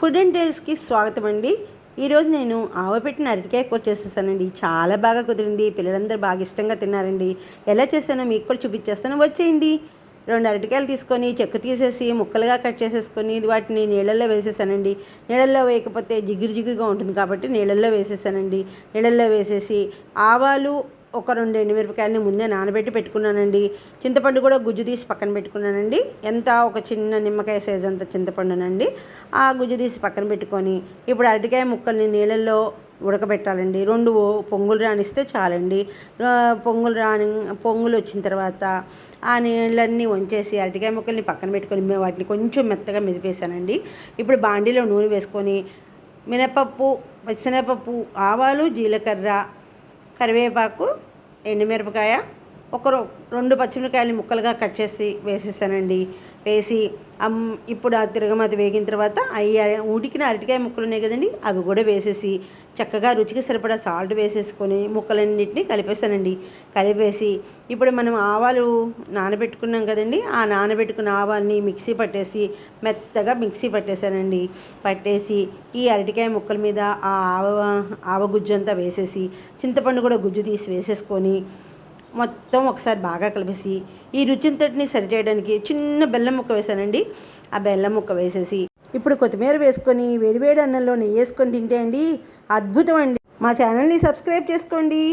Food and టేల్స్కి స్వాగతం అండి. ఈరోజు నేను ఆవపెట్టిన అరటికాయ కూర చేసేసానండి. చాలా బాగా కుదిరింది. పిల్లలందరూ బాగా ఇష్టంగా తిన్నారండి. ఎలా చేశానో మీకు కూడా చూపించేస్తాను, వచ్చేయండి. 2 అరటికాయలు తీసుకొని చెక్కు తీసేసి ముక్కలుగా కట్ చేసేసుకొని వాటిని నీళ్ళల్లో వేసేసానండి. నీళ్ళల్లో వేయకపోతే జిగురుగా ఉంటుంది కాబట్టి నీళ్ళల్లో వేసేసానండి. నీళ్ళల్లో వేసేసి ఆవాలు ఒక 2 ఎండుమిరపకాయలని ముందే నానబెట్టి పెట్టుకున్నానండి. చింతపండు కూడా గుజ్జు తీసి పక్కన పెట్టుకున్నానండి. ఎంత ఒక చిన్న నిమ్మకాయ సైజ్ అంత చింతపండునండి. ఆ గుజ్జు తీసి పక్కన పెట్టుకొని ఇప్పుడు అరటికాయ ముక్కల్ని నీళ్ళల్లో ఉడకబెట్టాలండి. 2 పొంగులు రానిస్తే చాలండి. పొంగులు వచ్చిన తర్వాత ఆ నీళ్ళన్నీ వంచేసి అరటికాయ ముక్కల్ని పక్కన పెట్టుకొని వాటిని కొంచెం మెత్తగా మెదిపేసానండి. ఇప్పుడు బాండీలో నూనె వేసుకొని మినపప్పు, పచ్చిశనగపప్పు, ఆవాలు, జీలకర్ర, కరివేపాకు, ఎండుమిరపకాయ, ఒక 2 పచ్చిమిరపకాయలు ముక్కలుగా కట్ చేసి వేసేసానండి. వేసి ఇప్పుడు ఆ తిరగమాత వేగిన తర్వాత ఉడికిన అరటికాయ ముక్కలు ఉన్నాయి కదండి, అవి కూడా వేసేసి చక్కగా రుచికి సరిపడా సాల్ట్ వేసేసుకొని ముక్కలన్నింటినీ కలిపేసానండి. కలిపేసి ఇప్పుడు మనం ఆవాలు నానబెట్టుకున్నాం కదండి, ఆ నానబెట్టుకున్న ఆవాల్ని మెత్తగా మిక్సీ పట్టేశానండి. పట్టేసి ఈ అరటికాయ ముక్కల మీద ఆ ఆవ గుజ్జు అంతా వేసేసి చింతపండు కూడా గుజ్జు తీసి వేసేసుకొని మొత్తం ఒకసారి బాగా కలిపేసి ఈ రుచింతటిని సరిచేయడానికి చిన్న బెల్లం ముక్క వేసానండి. ఆ బెల్లం ముక్క వేసేసి ఇప్పుడు కొత్తిమీర వేసుకొని వేడివేడి అన్నంలో నెయ్యి వేసుకొని తింటే అండి అద్భుతం అండి. మా ఛానల్ని సబ్స్క్రైబ్ చేసుకోండి.